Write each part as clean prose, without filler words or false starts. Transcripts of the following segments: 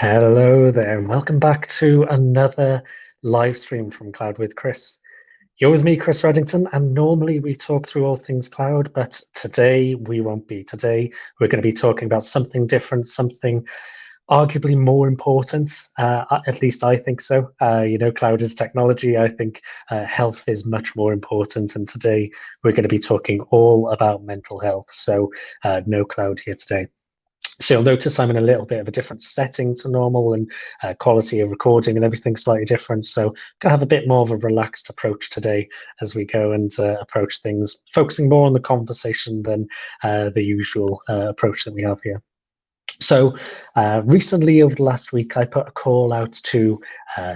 Hello there, and welcome back to another live stream from Cloud with Chris. You're with me, Chris Reddington, and normally we talk through all things cloud, but today we won't be. Today we're going to be talking about something different, something arguably more important. At least I think so. Cloud is technology. I think health is much more important, and today we're going to be talking all about mental health. So no cloud here today. So you'll notice I'm in a little bit of a different setting to normal, and quality of recording and everything slightly different. So gonna have a bit more of a relaxed approach today as we go and approach things, focusing more on the conversation than the usual approach that we have here. So recently, over the last week, I put a call out to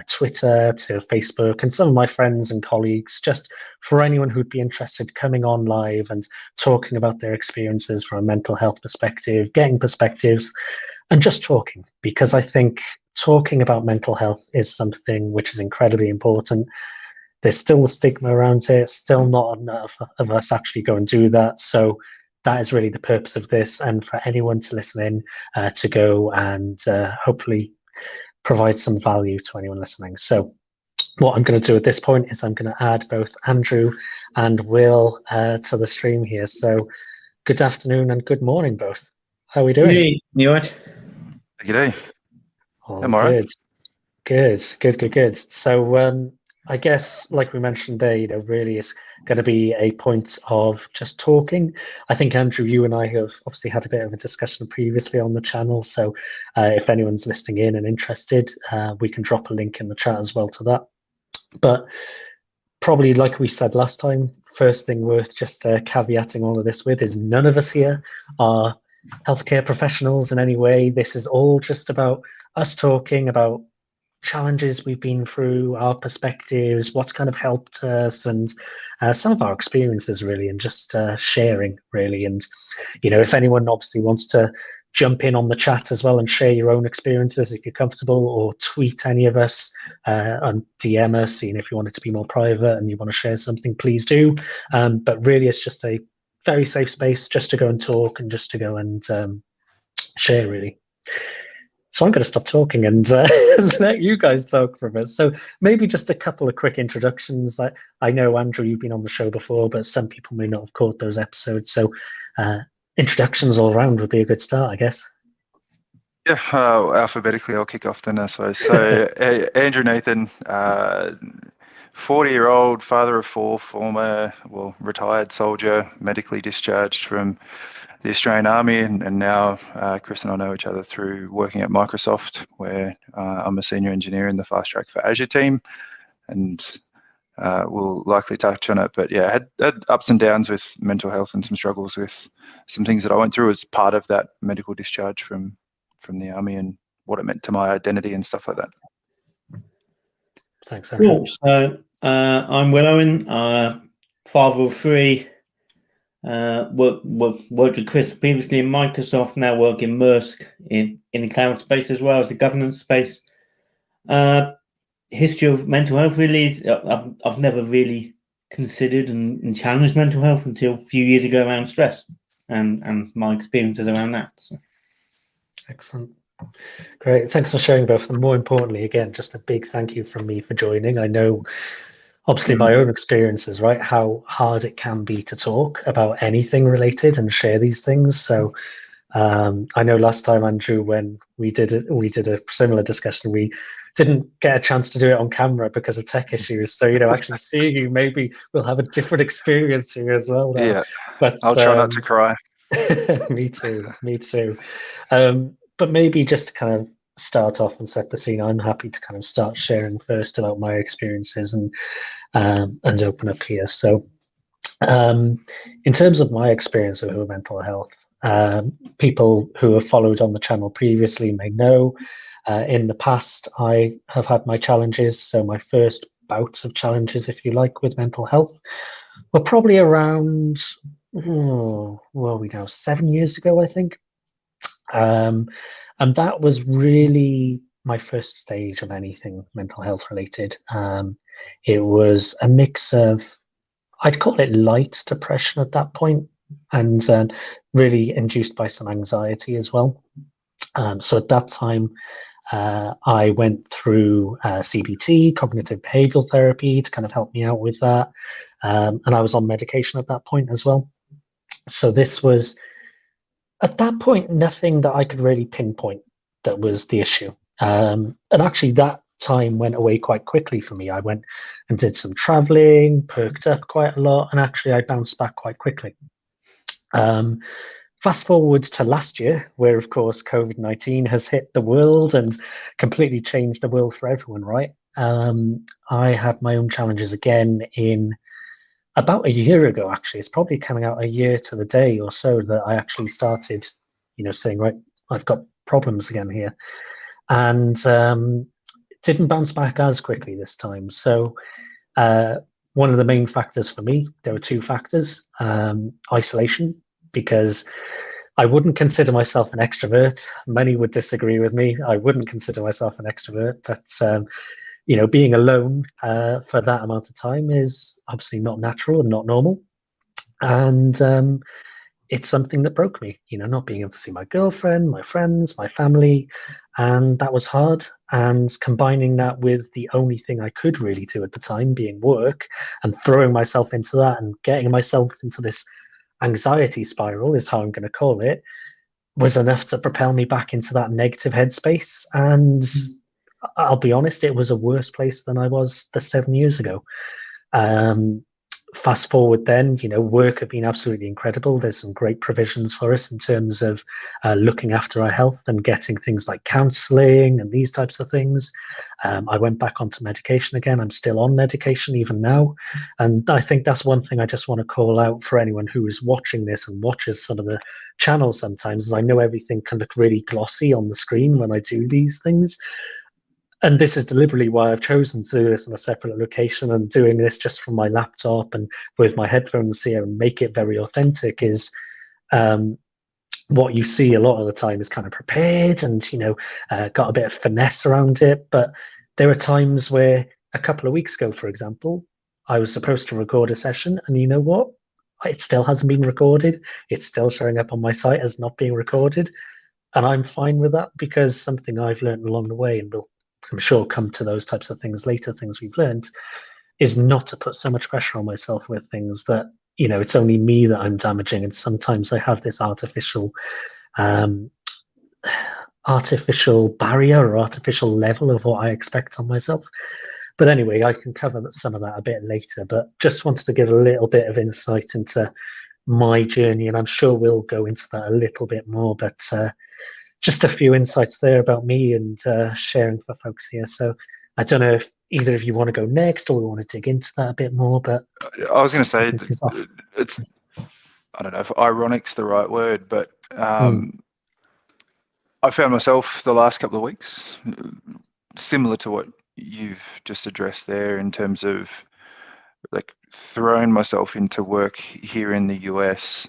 Twitter, to Facebook, and some of my friends and colleagues, just for anyone who'd be interested coming on live and talking about their experiences from a mental health perspective, getting perspectives, and just talking, because I think talking about mental health is something which is incredibly important. There's still a stigma around it, still not enough of us actually go and do that. So that is really the purpose of this, and for anyone to listen in, to go and hopefully provide some value to anyone listening. So what I'm going to do at this point is I'm going to add both Andrew and Will to the stream here. So good afternoon and good morning, both. How are we doing? Hey, you all right? Good day. All I'm all right. Good. So I guess, like we mentioned there, really is going to be a point of just talking. I think, Andrew, you and I have obviously had a bit of a discussion previously on the channel. So if anyone's listening in and interested, we can drop a link in the chat as well to that. But probably, like we said last time, first thing worth just caveating all of this with is none of us here are healthcare professionals in any way. This is all just about us talking about challenges we've been through, our perspectives, what's kind of helped us, and some of our experiences really, and just sharing really. And if anyone obviously wants to jump in on the chat as well and share your own experiences if you're comfortable, or tweet any of us and DM us, if you want it to be more private and you want to share something, please do. But really it's just a very safe space just to go and talk and just to go and share really. So I'm going to stop talking and let you guys talk for a bit. So maybe just a couple of quick introductions. I know, Andrew, you've been on the show before, but some people may not have caught those episodes. So introductions all around would be a good start, I guess. Yeah, alphabetically, I'll kick off then, I suppose. So Andrew Nathan, 40-year-old, father of four, former, retired soldier, medically discharged from the Australian Army, and now Chris and I know each other through working at Microsoft, where I'm a senior engineer in the fast track for Azure team, and we'll likely touch on it. But yeah, had ups and downs with mental health and some struggles with some things that I went through as part of that medical discharge from the Army, and what it meant to my identity and stuff like that. Thanks, Andrew. Cool. So I'm Will Owen, father of three. Worked with Chris previously in Microsoft, now work in Maersk in the cloud space as well as the governance space. History of mental health really is I've never really considered and challenged mental health until a few years ago around stress and my experiences around that. So. Excellent. Great. Thanks for sharing both. And more importantly, again, just a big thank you from me for joining. I know, obviously, my own experiences, right, how hard it can be to talk about anything related and share these things. So I know last time, Andrew, when we did a similar discussion, we didn't get a chance to do it on camera because of tech issues. So, actually seeing you, maybe we'll have a different experience here as well now. Yeah, but I'll try not to cry. Me too. But maybe just to kind of start off and set the scene, I'm happy to kind of start sharing first about my experiences and open up here. So in terms of my experience with mental health, people who have followed on the channel previously may know in the past I have had my challenges. So my first bouts of challenges, if you like, with mental health were probably around, where are we now, 7 years ago, I think. And that was really my first stage of anything mental health related. It was a mix of, I'd call it light depression at that point, and really induced by some anxiety as well. So at that time, I went through CBT, cognitive behavioral therapy, to kind of help me out with that. And I was on medication at that point as well. So this was, at that point, nothing that I could really pinpoint that was the issue. And actually, that time went away quite quickly for me. I went and did some traveling, perked up quite a lot, and actually I bounced back quite quickly. Fast forward to last year, where of course COVID-19 has hit the world and completely changed the world for everyone, right? I had my own challenges again in about a year ago, actually. It's probably coming out a year to the day or so that I actually started, saying, right, I've got problems again here. And didn't bounce back as quickly this time. So one of the main factors for me, there were two factors: isolation, because I wouldn't consider myself an extrovert. Many would disagree with me. I wouldn't consider myself an extrovert, but being alone for that amount of time is obviously not natural and not normal. And it's something that broke me, not being able to see my girlfriend, my friends, my family, and that was hard. And combining that with the only thing I could really do at the time being work, and throwing myself into that and getting myself into this anxiety spiral, is how I'm going to call it, was enough to propel me back into that negative headspace. And I'll be honest, it was a worse place than I was the 7 years ago. Fast forward then, work have been absolutely incredible. There's some great provisions for us in terms of looking after our health and getting things like counseling and these types of things. I went back onto medication again. I'm still on medication even now. And I think that's one thing I just want to call out for anyone who is watching this and watches some of the channels sometimes, is I know everything can look really glossy on the screen when I do these things. And this is deliberately why I've chosen to do this in a separate location and doing this just from my laptop and with my headphones here and make it very authentic. Is what you see a lot of the time is kind of prepared and, got a bit of finesse around it. But there are times where a couple of weeks ago, for example, I was supposed to record a session, and you know what? It still hasn't been recorded. It's still showing up on my site as not being recorded. And I'm fine with that, because something I've learned along the way, and we'll, I'm sure, come to those types of things later, things we've learned, is not to put so much pressure on myself with things that, it's only me that I'm damaging. And sometimes I have this artificial barrier or artificial level of what I expect on myself. But anyway, I can cover some of that a bit later, but just wanted to give a little bit of insight into my journey, and I'm sure we'll go into that a little bit more, but just a few insights there about me and sharing for folks here. So I don't know if either of you want to go next, or we want to dig into that a bit more. But I was going to say, it's, I don't know if ironic's the right word, but I found myself the last couple of weeks similar to what you've just addressed there, in terms of like throwing myself into work here in the US.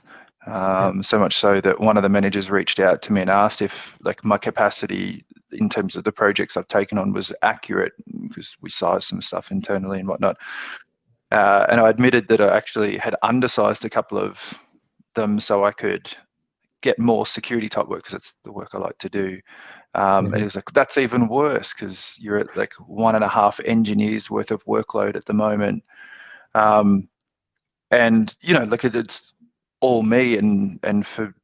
So much so that one of the managers reached out to me and asked if like my capacity in terms of the projects I've taken on was accurate, because we sized some stuff internally and whatnot. And I admitted that I actually had undersized a couple of them so I could get more security type work, because it's the work I like to do. And he was like, that's even worse, because you're at like 1.5 engineers worth of workload at the moment. And like it's all me, and for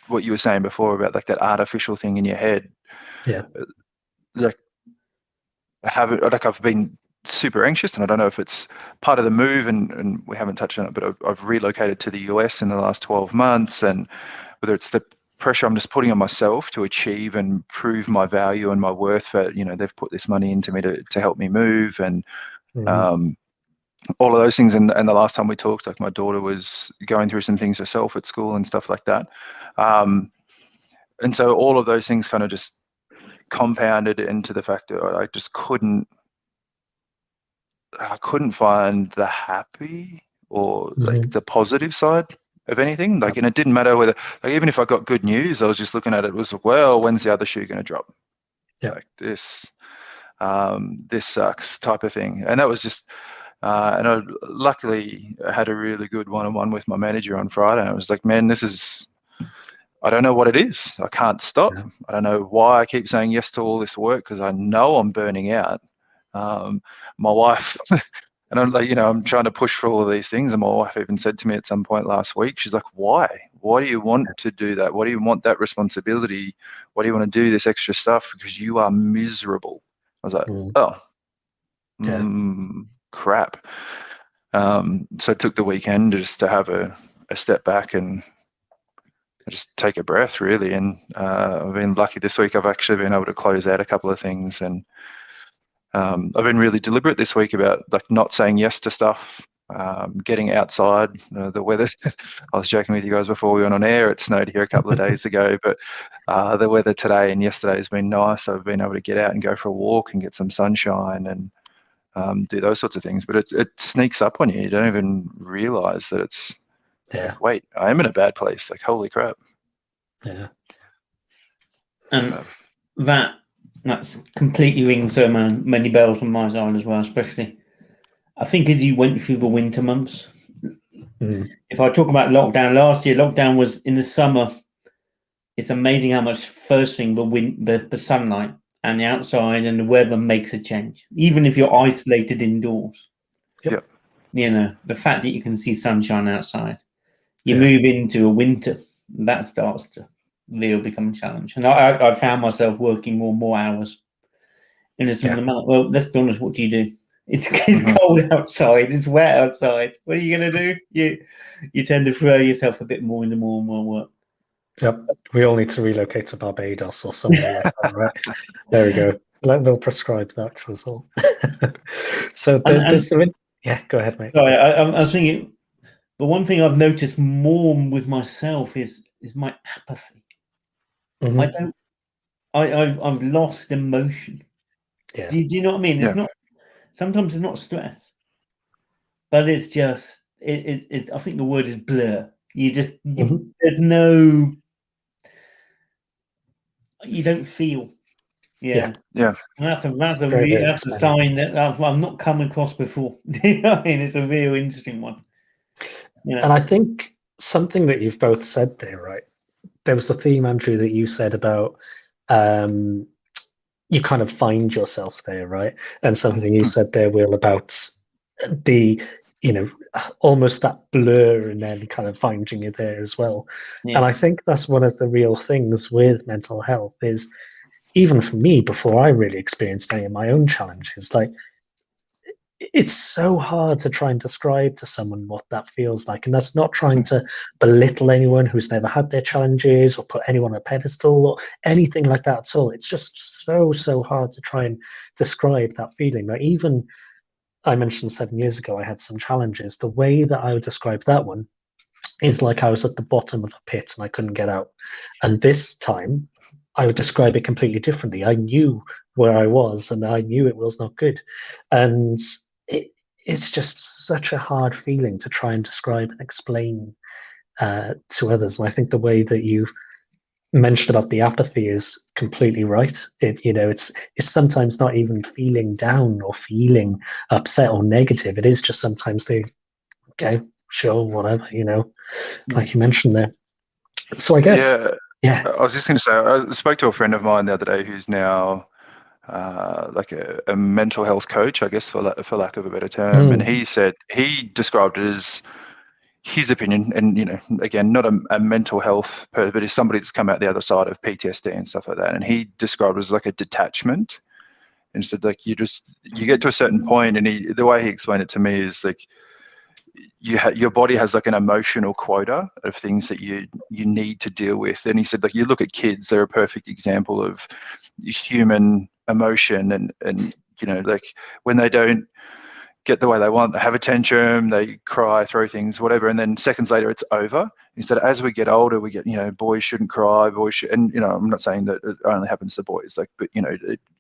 what you were saying before about like that artificial thing in your head, like I've been super anxious, and I don't know if it's part of the move, and we haven't touched on it, but I've relocated to the US in the last 12 months, and whether it's the pressure I'm just putting on myself to achieve and prove my value and my worth, for they've put this money into me to help me move, and all of those things. And the last time we talked, like my daughter was going through some things herself at school and stuff like that. And so all of those things kind of just compounded into the fact that I just couldn't find the happy or like the positive side of anything. Like, and it didn't matter whether, like, even if I got good news, I was just looking at it was, well, when's the other shoe going to drop? Like this sucks type of thing. And that was just, and I luckily had a really good one-on-one with my manager on Friday. And I was like, man, this is, I don't know what it is. I can't stop. Yeah. I don't know why I keep saying yes to all this work, because I know I'm burning out. My wife, and I'm like, I'm trying to push for all of these things. And my wife even said to me at some point last week, she's like, why? Why do you want to do that? Why do you want that responsibility? Why do you want to do this extra stuff? Because you are miserable. I was like, oh, crap. So I took the weekend just to have a step back and just take a breath, really. And I've been lucky this week. I've actually been able to close out a couple of things, and I've been really deliberate this week about like not saying yes to stuff, getting outside. The weather, I was joking with you guys before we went on air, it snowed here a couple of days ago, but the weather today and yesterday has been nice. I've been able to get out and go for a walk and get some sunshine and do those sorts of things. But it sneaks up on you. You don't even realize that it's like, wait, I am in a bad place. Like, holy crap. Yeah. And that's completely rings so many bells on my side as well, especially I think as you went through the winter months. If I talk about lockdown last year, lockdown was in the summer. It's amazing how much first thing the sunlight and the outside and the weather makes a change, even if you're isolated indoors. Yep. The fact that you can see sunshine outside, you move into a winter, that starts to really become a challenge. And I found myself working more hours in the summer month. Well, let's be honest, what do you do? It's cold outside, it's wet outside. What are you going to do? You tend to throw yourself a bit more into more and more work. Yep, we all need to relocate to Barbados or somewhere like that, right? There we go. They'll prescribe that to us all. So go ahead, mate. Sorry, I was thinking, the one thing I've noticed more with myself is my apathy. I've lost emotion. Yeah. Do you know what I mean? It's not. Sometimes it's not stress, but it's just it's. I think the word is blur. There's no. You don't feel. Yeah. And that's a sign that I've not come across before. You know what I mean? It's a real interesting one. And I think something that you've both said there, right? There was the theme, Andrew, that you said about you kind of find yourself there, right? And something you said there, Will, about the almost that blur and then kind of finding it there as well. And I think that's one of the real things with mental health is, even for me, before I really experienced any of my own challenges, like it's so hard to try and describe to someone what that feels like. And that's not trying to belittle anyone who's never had their challenges or put anyone on a pedestal or anything like that at all. It's just so hard to try and describe that feeling. Like, even I mentioned 7 years ago, I had some challenges. The way that I would describe that one is like I was at the bottom of a pit and I couldn't get out. And this time I would describe it completely differently. I knew where I was and I knew it was not good. And it's just such a hard feeling to try and describe and explain to others. And I think the way that you mentioned about the apathy is completely right. It's sometimes not even feeling down or feeling upset or negative. It is just sometimes okay, sure, whatever, like you mentioned there. So I guess, I was just going to say, I spoke to a friend of mine the other day who's now like a mental health coach, I guess, for lack of a better term. And he said, he described it as his opinion, and again, not a mental health person, but he's somebody that's come out the other side of PTSD and stuff like that. And he described it as like a detachment. And said, like, you get to a certain point, and the way he explained it to me is like, your body has like an emotional quota of things that you need to deal with. And he said, like, you look at kids, they're a perfect example of human emotion, and like, when they don't get the way they want, they have a tantrum, they cry, throw things, whatever, and then seconds later it's over. He said, as we get older, we get, boys shouldn't cry, boys should, and I'm not saying that it only happens to boys, like, but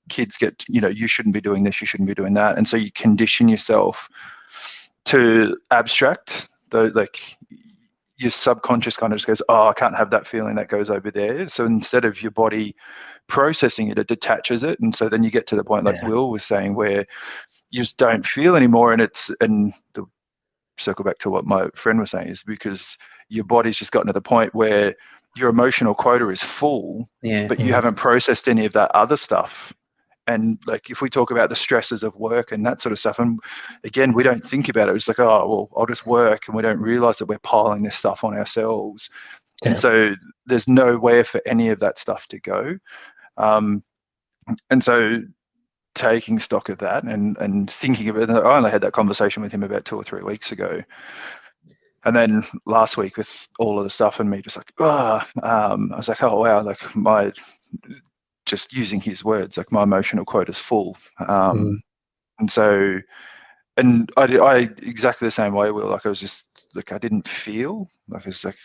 kids get, you shouldn't be doing this, you shouldn't be doing that. And so you condition yourself to abstract, like, your subconscious kind of just goes, oh, I can't have that feeling, that goes over there. So instead of your body processing it, it detaches it. And so then you get to the point, like Will was saying, where you just don't feel anymore. And the circle back to what my friend was saying, is because your body's just gotten to the point where your emotional quota is full, but you haven't processed any of that other stuff. And like, if we talk about the stresses of work and that sort of stuff, and again, we don't think about it. It's like, oh, well, I'll just work, and we don't realize that we're piling this stuff on ourselves. And so there's nowhere for any of that stuff to go. And so taking stock of that and thinking of it, I only had that conversation with him about 2 or 3 weeks ago. And then last week, with all of the stuff and me just like, I was like, oh, wow, like just using his words, like my emotional quota is full. And so, and I exactly the same way, Will, like I was just like, I didn't feel like, I was like,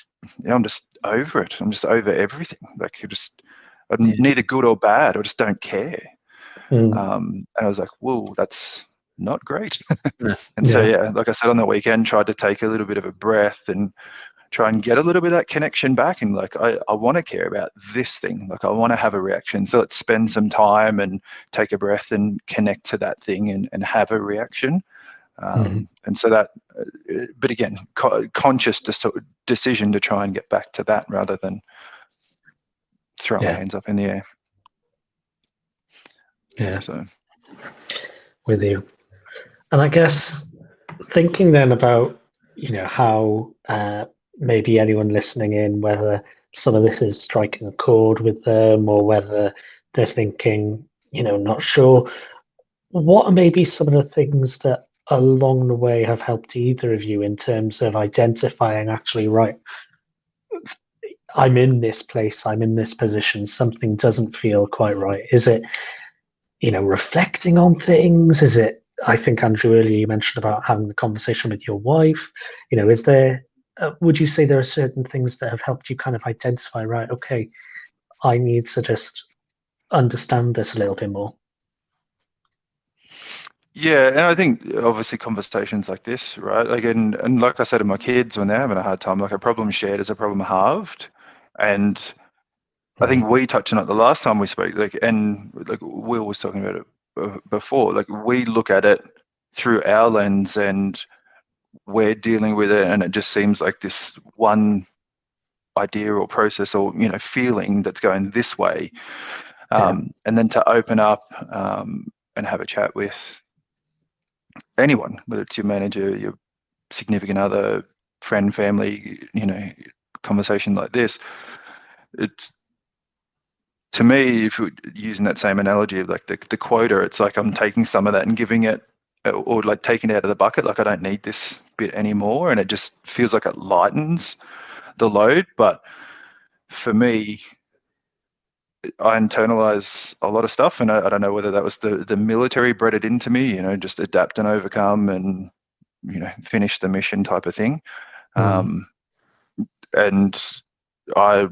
I'm just over it. I'm just over everything. Like I'm neither good or bad. I just don't care. And I was like, whoa, that's not great. And so, like I said, on the weekend, tried to take a little bit of a breath and try and get a little bit of that connection back. And like, I want to care about this thing. Like, I want to have a reaction. So let's spend some time and take a breath and connect to that thing and have a reaction. And so that, but again, conscious decision to try and get back to that rather than throwing hands up in the air. Yeah. So with you. And I guess thinking then about, how maybe anyone listening in, whether some of this is striking a chord with them or whether they're thinking, not sure, what are maybe some of the things that along the way have helped either of you in terms of identifying actually, right, I'm in this place, I'm in this position, something doesn't feel quite right? Is it, reflecting on things? Is it, I think, Andrew, earlier you mentioned about having the conversation with your wife. Is there, would you say there are certain things that have helped you kind of identify, right, okay, I need to just understand this a little bit more? Yeah, and I think obviously conversations like this, right? Like, and like I said to my kids when they're having a hard time, like a problem shared is a problem halved. And I think we touched on it the last time we spoke, like, and like Will was talking about it before, like we look at it through our lens and we're dealing with it, and it just seems like this one idea or process or, feeling that's going this way. And then to open up and have a chat with anyone, whether it's your manager, your significant other, friend, family, conversation like this, it's, to me, if we're using that same analogy of like the quota, it's like I'm taking some of that and giving it, or like taking it out of the bucket, like I don't need this bit anymore, and it just feels like it lightens the load. But for me, I internalize a lot of stuff, and I don't know whether that was the military bred it into me, just adapt and overcome and finish the mission type of thing. And I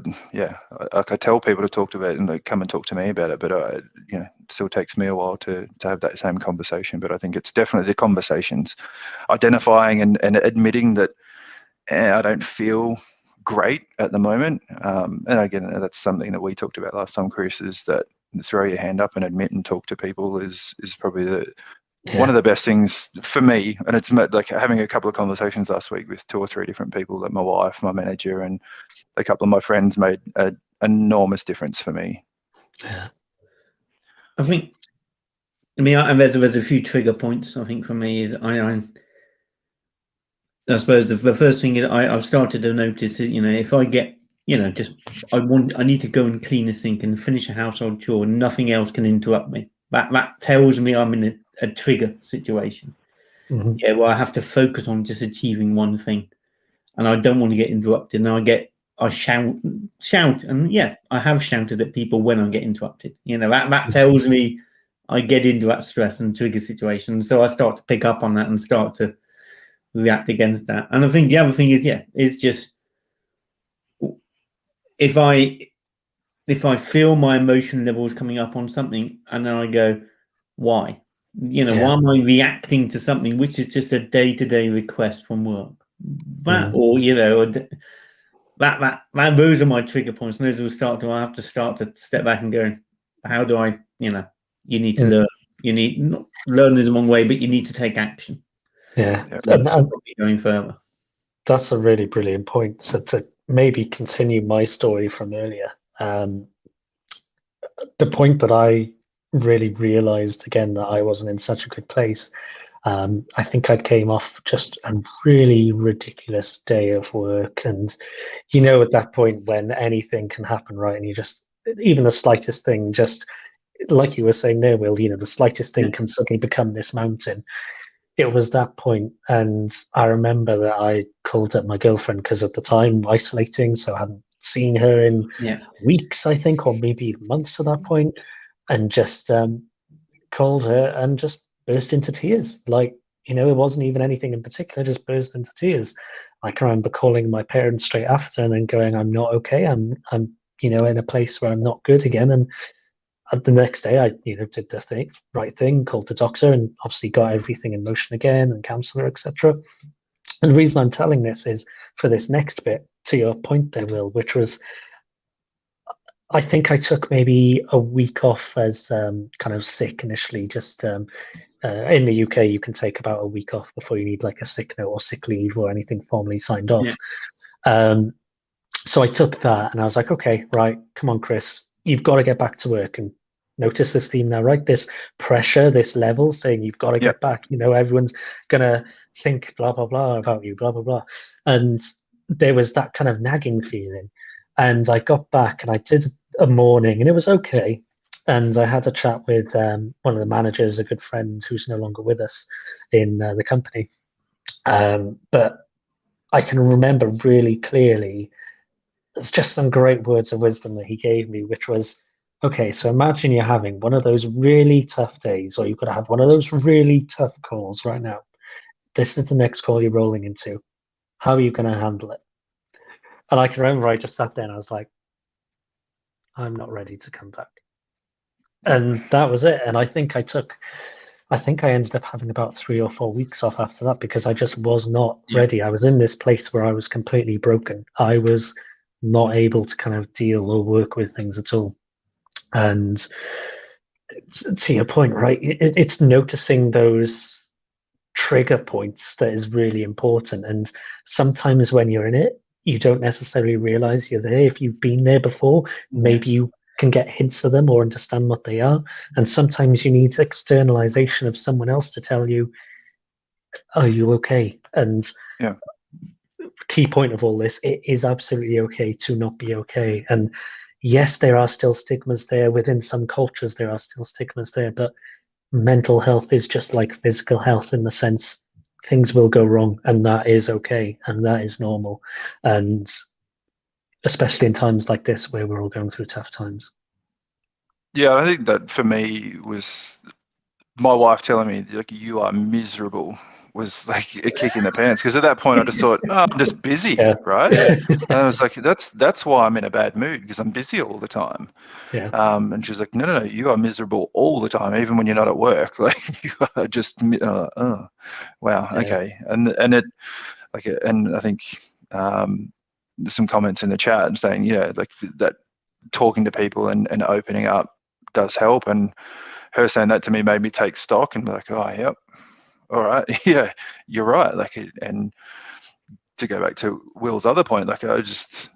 tell people to talk about it and like come and talk to me about it, but it still takes me a while to have that same conversation. But I think it's definitely the conversations, identifying and admitting that I don't feel great at the moment. And again, that's something that we talked about last time, Chris, is that throw your hand up and admit and talk to people is probably one of the best things for me. And it's like having a couple of conversations last week with 2 or 3 different people, like my wife, my manager, and a couple of my friends, made an enormous difference for me. Yeah. I think, there's a few trigger points. I think for me is I suppose the first thing is I've started to notice that, if I get, I need to go and clean a sink and finish a household chore, nothing else can interrupt me. That tells me I'm in a trigger situation. Where I have to focus on just achieving one thing, and I don't want to get interrupted. And I shout, and I have shouted at people when I get interrupted. That tells me I get into that stress and trigger situation. So I start to pick up on that and start to react against that. And I think the other thing is, it's just if I feel my emotion levels coming up on something, and then I go, why? Why am I reacting to something which is just a day-to-day request from work? Those are my trigger points, and those will I have to start to step back and go, how do I, you need to learn. You need not learn is the wrong way, but you need to take action. Yeah. And going further. That's a really brilliant point. So to maybe continue my story from earlier. The point that I really realized again that I wasn't in such a good place. I think I came off just a really ridiculous day of work, and at that point when anything can happen, right? And you just, even the slightest thing, just like you were saying there, Will, the slightest thing can suddenly become this mountain. It was that point, and I remember that I called up my girlfriend because at the time isolating, so I hadn't seen her in weeks, I think, or maybe months at that point, and just called her and just burst into tears. Like, it wasn't even anything in particular, just burst into tears. I can remember calling my parents straight after and then going, I'm not okay. I'm in a place where I'm not good again. And the next day I, did the right thing, called the doctor and obviously got everything in motion again and counselor, etc. And the reason I'm telling this is for this next bit, to your point there, Will, which was I think I took maybe a week off as kind of sick initially. Just in the UK, you can take about a week off before you need like a sick note or sick leave or anything formally signed off. So I took that and I was like, okay, right, come on, Chris, you've got to get back to work. And notice this theme now, right? This pressure, this level saying you've got to get back. Everyone's going to think blah, blah, blah about you, blah, blah, blah. And there was that kind of nagging feeling. And I got back and I did a morning and it was okay. And I had a chat with one of the managers, a good friend who's no longer with us in the company. But I can remember really clearly, it's just some great words of wisdom that he gave me, which was, okay, so imagine you're having one of those really tough days, or you've got to have one of those really tough calls right now. This is the next call you're rolling into. How are you going to handle it? And I can remember I just sat there and I was like, I'm not ready to come back. And that was it. And I think I ended up having about 3 or 4 weeks off after that because I just was not ready. I was in this place where I was completely broken. I was not able to kind of deal or work with things at all. And to your point, right, it's noticing those trigger points that is really important. And sometimes when you're in it, you don't necessarily realize you're there. If you've been there before, maybe you can get hints of them or understand what they are. And sometimes you need externalization of someone else to tell you, are you okay? And key point of all this, it is absolutely okay to not be okay. And yes, there are still stigmas there. Within some cultures, there are still stigmas there, but mental health is just like physical health in the sense things will go wrong and that is okay and that is normal. And especially in times like this where we're all going through tough times. Yeah, I think that for me was my wife telling me, like, you are miserable, was like a kick in the pants. Because at that point I just thought, oh, I'm just busy, right? And I was like, that's why I'm in a bad mood, because I'm busy all the time. And she was like, no, you are miserable all the time, even when you're not at work. Like, you are just, oh, wow, okay. And it, like, and I think there's some comments in the chat saying, like that talking to people and opening up does help. And her saying that to me made me take stock and be like, oh, yep, all right, yeah, you're right. Like, and to go back to Will's other point, like I just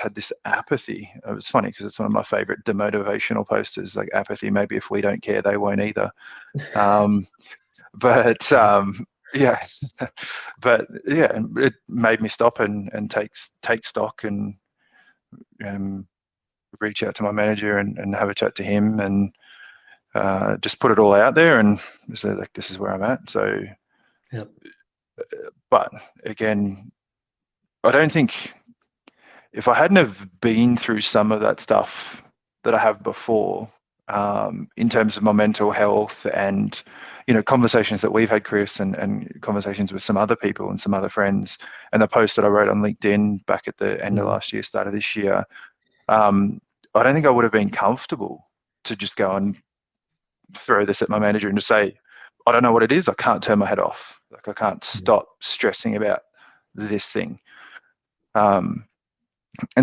had this apathy. It was funny because it's one of my favorite demotivational posters, like apathy. Maybe if we don't care, they won't either. But it made me stop and take stock and reach out to my manager and have a chat to him and just put it all out there and say, like, this is where I'm at. So, but again, I don't think if I hadn't have been through some of that stuff that I have before, in terms of my mental health and, conversations that we've had, Chris, and conversations with some other people and some other friends, and the post that I wrote on LinkedIn back at the end of last year, start of this year, I don't think I would have been comfortable to just go and throw this at my manager and just say, I don't know what it is. I can't turn my head off. Like, I can't stop stressing about this thing. And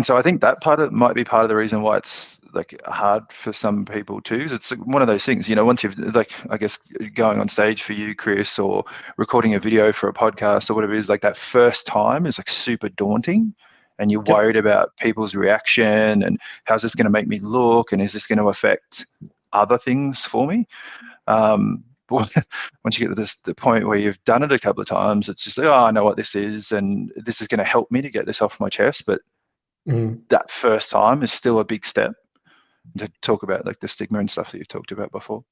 so I think that might be part of the reason why it's like hard for some people too. It's one of those things, once you've, like, I guess going on stage for you, Chris, or recording a video for a podcast or whatever it is, like that first time is like super daunting. and you're worried about people's reaction and how's this going to make me look, and is this going to affect other things for me? But once you get to the point where you've done it a couple of times, it's just like, oh, I know what this is, and this is going to help me to get this off my chest. But that first time is still a big step, to talk about like the stigma and stuff that you've talked about before.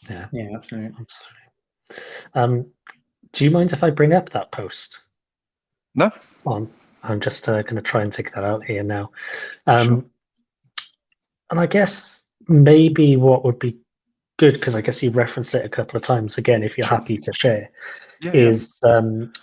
Yeah, absolutely. Do you mind if I bring up that post? No. I'm just going to try and take that out here now. Sure. And I guess maybe what would be good, because I guess you referenced it a couple of times again, if you're Sure. happy to share, Yeah, is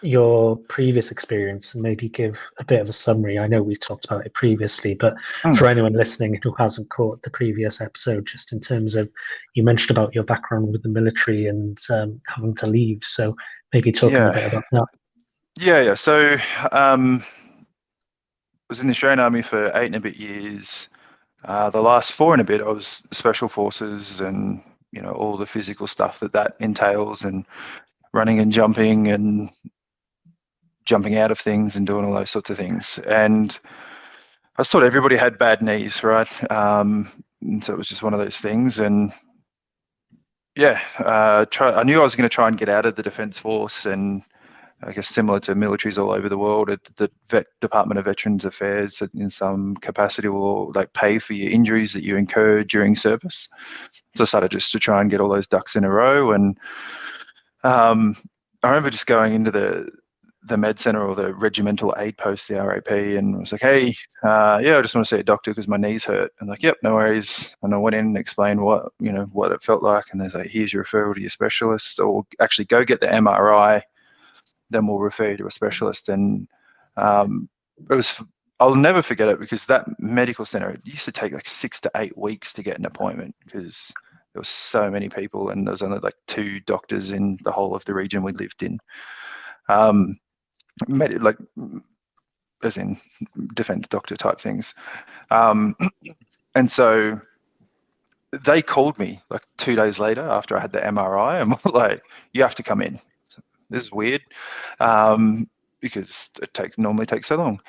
your previous experience, and maybe give a bit of a summary. I know we talked about it previously, but for anyone listening who hasn't caught the previous episode, just in terms of, you mentioned about your background with the military and having to leave, so maybe talking a bit about that. Yeah. So was in the Australian Army for 8 and a bit years. The last 4 and a bit, I was special forces, and all the physical stuff that entails, and running and jumping out of things and doing all those sorts of things. And I thought everybody had bad knees, right? And so it was just one of those things. And I knew I was going to try and get out of the Defence Force, and I guess similar to militaries all over the world, the Department of Veterans Affairs in some capacity will like pay for your injuries that you incur during service. So I started just to try and get all those ducks in a row. And I remember just going into the med center, or the regimental aid post, the RAP, and I was like, hey, I just want to see a doctor because my knees hurt. And like, yep, no worries. And I went in and explained what it felt like. And there's like, here's your referral to your specialist, or actually go get the MRI, then we'll refer you to a specialist. And I'll never forget it, because that medical center, it used to take like 6 to 8 weeks to get an appointment, because there were so many people, and there was only like 2 doctors in the whole of the region we lived in. Like as in defense doctor type things. And so they called me like 2 days later after I had the MRI, and were like, you have to come in. This is weird, because it normally takes so long.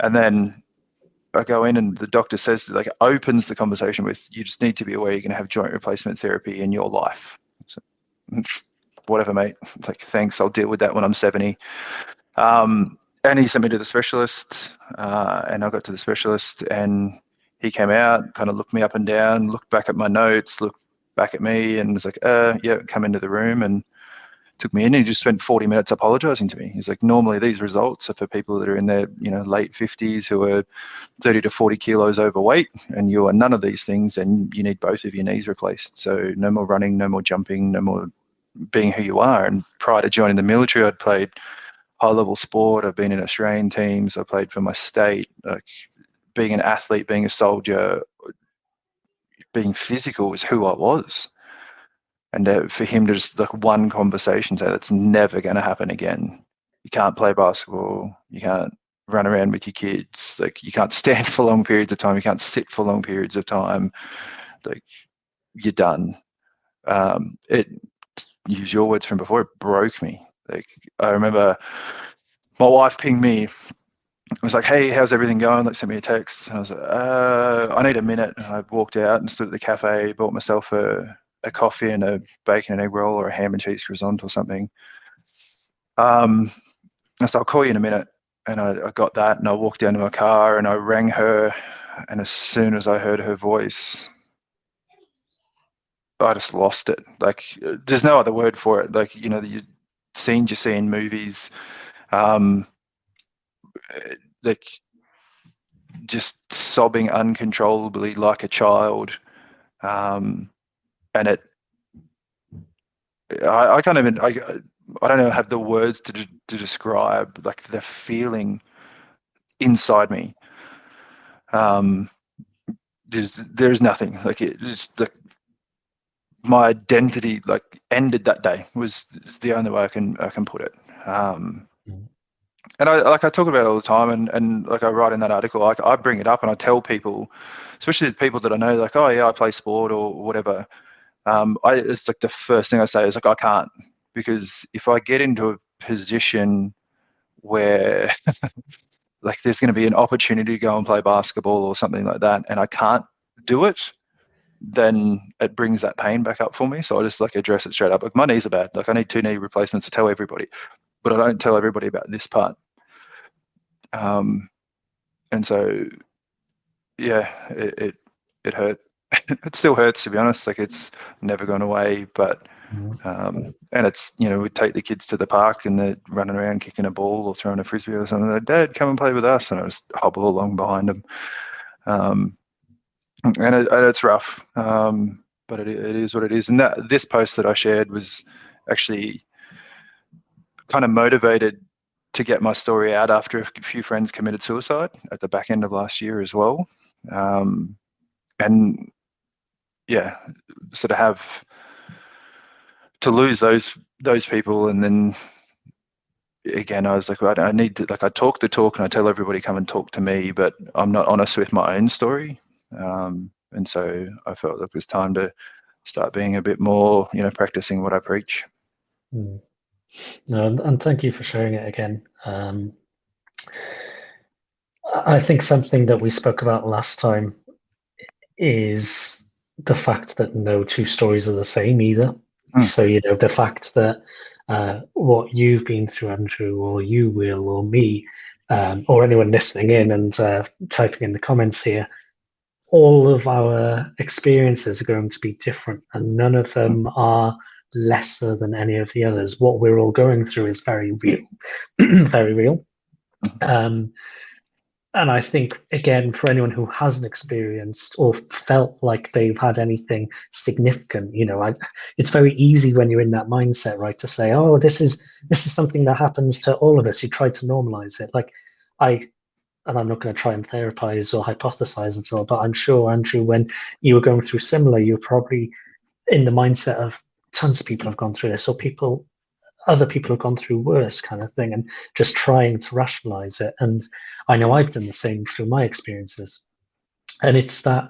And then I go in, and the doctor says, like, opens the conversation with, you just need to be aware you're going to have joint replacement therapy in your life. So, whatever, mate. Like, thanks, I'll deal with that when I'm 70. And he sent me to the specialist, and I got to the specialist, and he came out, kind of looked me up and down, looked back at my notes, looked back at me, and was like, yeah, come into the room, and took me in, and he just spent 40 minutes apologizing to me. He's like, normally these results are for people that are in their late 50s who are 30 to 40 kilos overweight, and you are none of these things, and you need both of your knees replaced. So no more running, no more jumping, no more being who you are. And prior to joining the military, I'd played high-level sport. I've been in Australian teams. I played for my state. Like, being an athlete, being a soldier, being physical was who I was. And for him to just, like, one conversation say that's never going to happen again. You can't play basketball. You can't run around with your kids. Like, you can't stand for long periods of time. You can't sit for long periods of time. Like, you're done. Use your words from before, it broke me. Like, I remember my wife pinged me. It was like, hey, how's everything going? Like, send me a text. And I was like, I need a minute. And I walked out and stood at the cafe, bought myself a coffee and a bacon and egg roll, or a ham and cheese croissant or something. I said, I'll call you in a minute. And I got that, and I walked down to my car, and I rang her. And as soon as I heard her voice, I just lost it. Like, there's no other word for it. Like, scenes you see in movies, like, just sobbing uncontrollably like a child. And I can't even, I don't know, have the words to describe, like, the feeling inside me. There's nothing, like, it's like my identity, like, ended that day. Is the only way I can put it. And I talk about it all the time, and like I write in that article, like, I bring it up and I tell people, especially the people that I know, like, oh yeah, I play sport or whatever. It's like the first thing I say is, like, I can't, because if I get into a position where like there's going to be an opportunity to go and play basketball or something like that, and I can't do it, then it brings that pain back up for me. So I just like address it straight up. Like, my knees are bad. Like, I need 2 knee replacements to tell everybody, but I don't tell everybody about this part. And so, yeah, it hurt. It still hurts, to be honest. Like, it's never gone away, but and it's, you know, we take the kids to the park and they're running around kicking a ball or throwing a frisbee or something. They're, Dad, come and play with us, and I just hobble along behind them. And it's rough, but it is what it is. And this post that I shared was actually kind of motivated to get my story out after a few friends committed suicide at the back end of last year as well. And yeah, sort of have to lose those people, and then again, I was like, I need to, like, I talk the talk and I tell everybody come and talk to me, but I'm not honest with my own story. And so I felt it was time to start being a bit more, you know, practicing what I preach. No, and thank you for sharing it again. I think something that we spoke about last time is the fact that no two stories are the same either. So, you know, the fact that what you've been through, Andrew, or you will, or me, or anyone listening in and typing in the comments here, all of our experiences are going to be different, and none of them are lesser than any of the others. What we're all going through is very real, very real. And I think, again, for anyone who hasn't experienced or felt like they've had anything significant, you know, it's very easy when you're in that mindset, right, to say, oh, this is something that happens to all of us. You try to normalize it. Like, and I'm not going to try and therapize or hypothesize at all, but I'm sure, Andrew, when you were going through similar, you're probably in the mindset of tons of people have gone through this, or other people have gone through worse, kind of thing, and just trying to rationalize it. And I know I've done the same through my experiences. And it's that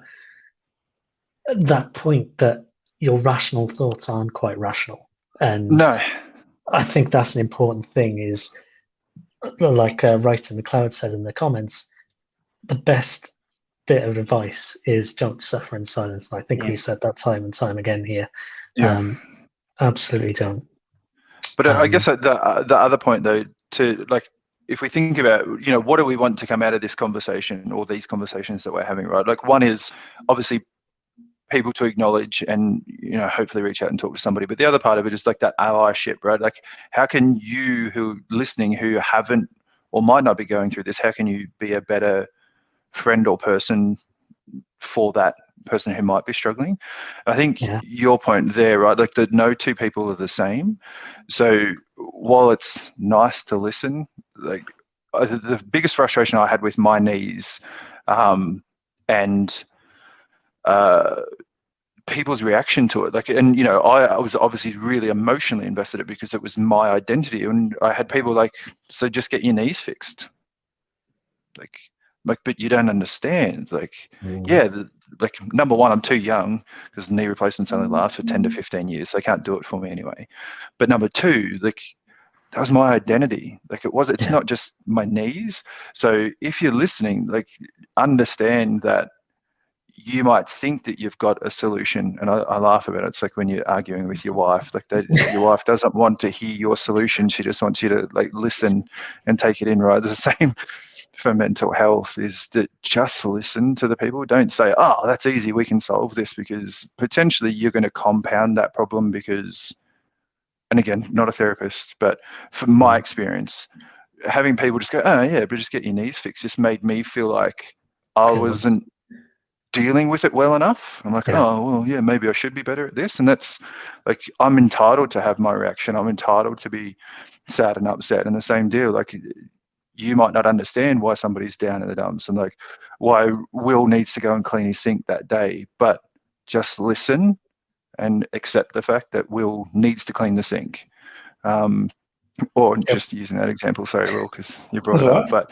point that your rational thoughts aren't quite rational. And No. I think that's an important thing, is like Right in the Cloud said in the comments, the best bit of advice is don't suffer in silence. And I think we've said that time and time again here. Yeah. Absolutely don't. But I guess the other point, though, to, like, if we think about, you know, what do we want to come out of this conversation or these conversations that we're having, right? Like, one is obviously people to acknowledge and, you know, hopefully reach out and talk to somebody. But the other part of it is like that allyship, right? Like, how can you, who listening, who haven't or might not be going through this, how can you be a better friend or person for that person who might be struggling? I think your point there, right, like that no two people are the same. So while it's nice to listen, like the biggest frustration I had with my knees and people's reaction to it, like, and, you know, I was obviously really emotionally invested in it because it was my identity, and I had people like, so just get your knees fixed. Like, but you don't understand. Like, like, number one, I'm too young because knee replacements only last for 10 to 15 years. They can't do it for me anyway. But number two, like, that was my identity. Like, it's not just my knees. So if you're listening, like, understand that you might think that you've got a solution, and I laugh about it. It's like when you're arguing with your wife, like your wife doesn't want to hear your solution. She just wants you to, like, listen and take it in, right? The same for mental health is that just listen to the people. Don't say, oh, that's easy, we can solve this, because potentially you're going to compound that problem because, and again, not a therapist, but from my experience, having people just go, oh yeah, but just get your knees fixed, just made me feel like I wasn't dealing with it well enough. I'm like, oh, well, yeah, maybe I should be better at this. And that's like, I'm entitled to have my reaction. I'm entitled to be sad and upset. And the same deal, like, you might not understand why somebody's down in the dumps and like why Will needs to go and clean his sink that day, but just listen and accept the fact that Will needs to clean the sink. Or just using that example, sorry, Will, because you brought it up. But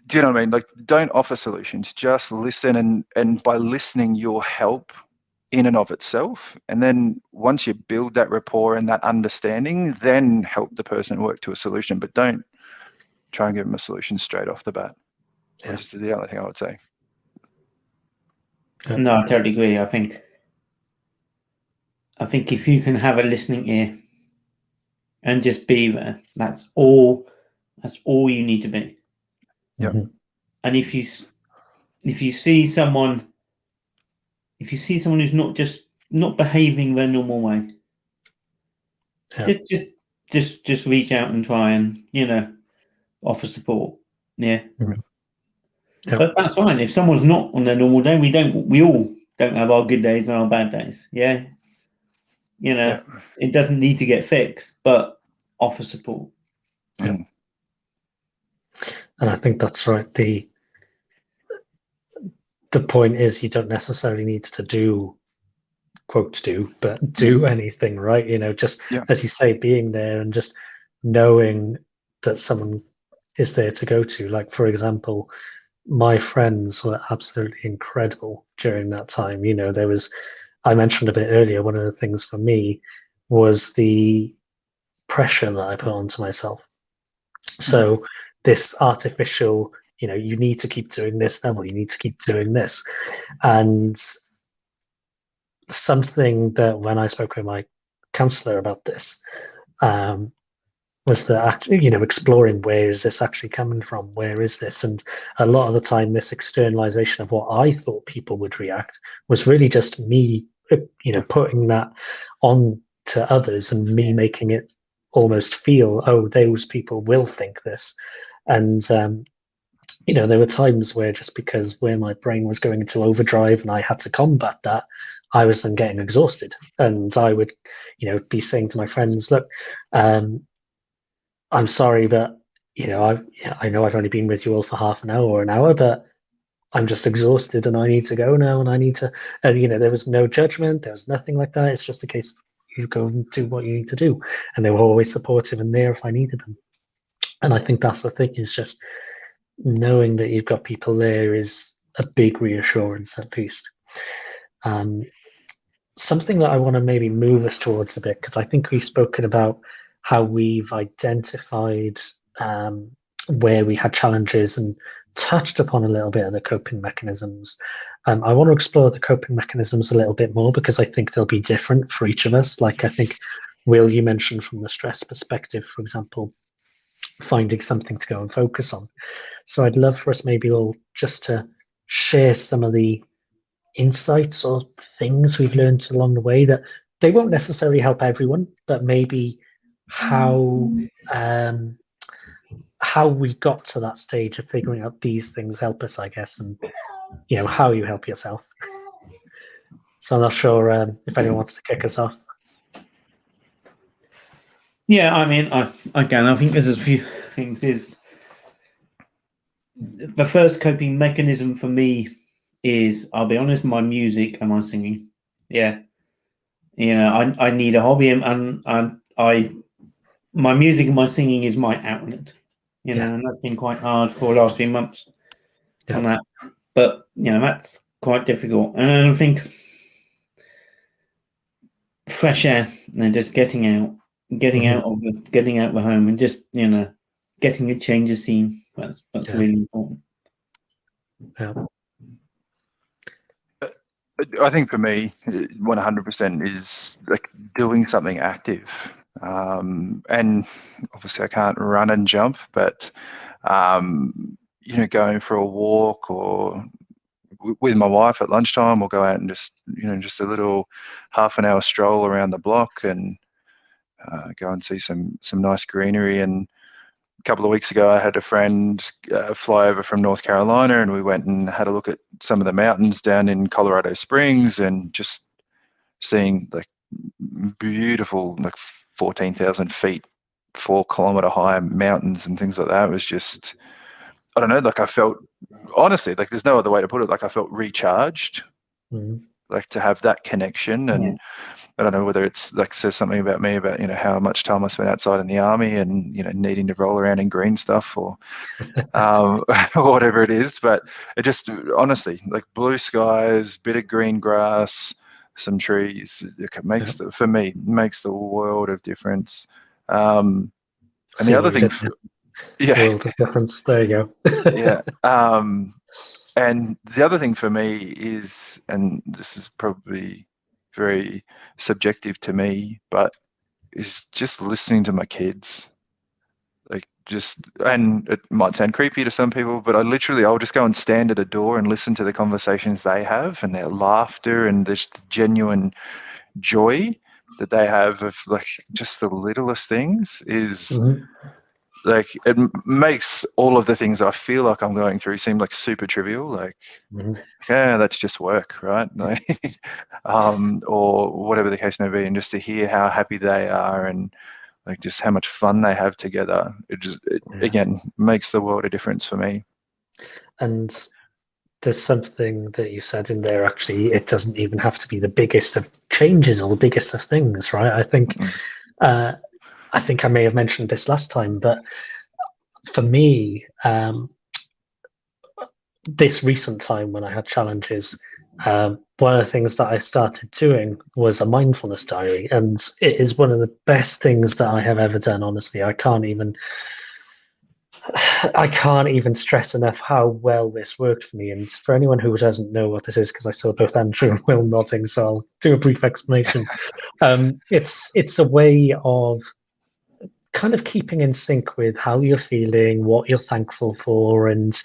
do you know what I mean? Like, don't offer solutions, just listen. And by listening, you'll help in and of itself. And then once you build that rapport and that understanding, then help the person work to a solution. But don't try and give them a solution straight off the bat. Yeah. Which is the only thing I would say. Yeah. No, I totally agree. I think if you can have a listening ear and just be there, that's all you need to be. Yep. Mhm. And if you see someone who's not behaving their normal way, Yeah. just reach out and try and offer support. Yeah. Mhm. Yep. But that's fine. If someone's not on their normal day, we all don't have our good days and our bad days. Yeah. Yeah. It doesn't need to get fixed, but offer support. Yeah. And I think that's right. The point is, you don't necessarily need to do, quote, but do anything, right? Just Yeah. as you say, being there and just knowing that someone is there to go to. Like, for example, my friends were absolutely incredible during that time. I mentioned a bit earlier, one of the things for me was the pressure that I put onto myself. So this artificial, you need to keep doing this level, you need to keep doing this. And something that when I spoke with my counselor about this, was that actually, exploring where is this actually coming from? Where is this? And a lot of the time, this externalization of what I thought people would react was really just me, putting that on to others and me making it almost feel, oh, those people will think this. And, there were times where just because where my brain was going into overdrive and I had to combat that, I was then getting exhausted. And I would, be saying to my friends, look, I'm sorry that, I know I've only been with you all for half an hour or an hour, but I'm just exhausted and I need to go now and I need to, and, there was no judgment. There was nothing like that. It's just a case of you go and do what you need to do. And they were always supportive and there if I needed them. And I think that's the thing, is just knowing that you've got people there is a big reassurance, at least. Something that I want to maybe move us towards a bit, because I think we've spoken about how we've identified where we had challenges and touched upon a little bit of the coping mechanisms. I want to explore the coping mechanisms a little bit more, because I think they'll be different for each of us. Like, I think, Will, you mentioned from the stress perspective, for example, finding something to go and focus on. So I'd love for us maybe all just to share some of the insights or things we've learned along the way, that they won't necessarily help everyone, but maybe how we got to that stage of figuring out these things help us, I guess, and how you help yourself. So I'm not sure if anyone wants to kick us off. Yeah, I mean, I think there's a few things. Is the first coping mechanism for me is, I'll be honest, my music and my singing. Yeah, I need a hobby, and my music and my singing is my outlet. And that's been quite hard for the last few months on that. But that's quite difficult, and I think fresh air and just getting out of the home, and just getting a change of scene. That's really important. Yeah. I think for me, 100% is like doing something active. And obviously I can't run and jump, but going for a walk, or with my wife at lunchtime, we'll go out and just a little half an hour stroll around the block and go and see some nice greenery. And a couple of weeks ago, I had a friend fly over from North Carolina, and we went and had a look at some of the mountains down in Colorado Springs, and just seeing like beautiful, like 14,000 feet, 4-kilometer high mountains and things like that. It was just, I don't know, like I felt, honestly, like there's no other way to put it, like I felt recharged. Like to have that connection. And I don't know whether it's like says something about me about how much time I spent outside in the army and needing to roll around in green stuff, or or whatever it is. But it just, honestly, like blue skies, bit of green grass, some trees, it makes for me makes the world of difference. And the other thing, Yeah. World of difference. There you go. Yeah. And the other thing for me is, and this is probably very subjective to me, but is just listening to my kids. Like and it might sound creepy to some people, but I'll just go and stand at a door and listen to the conversations they have and their laughter and this genuine joy that they have of like just the littlest things is like it makes all of the things I feel like I'm going through seem like super trivial. Like, yeah, that's just work, right? Like, or whatever the case may be, and just to hear how happy they are and like just how much fun they have together, again makes the world a difference for me. And there's something that you said in there. Actually, it doesn't even have to be the biggest of changes or the biggest of things, right? I think I may have mentioned this last time, but for me, this recent time when I had challenges, one of the things that I started doing was a mindfulness diary, and it is one of the best things that I have ever done. Honestly, I can't even stress enough how well this worked for me. And for anyone who doesn't know what this is, because I saw both Andrew and Will nodding, so I'll do a brief explanation. It's a way of kind of keeping in sync with how you're feeling, what you're thankful for, and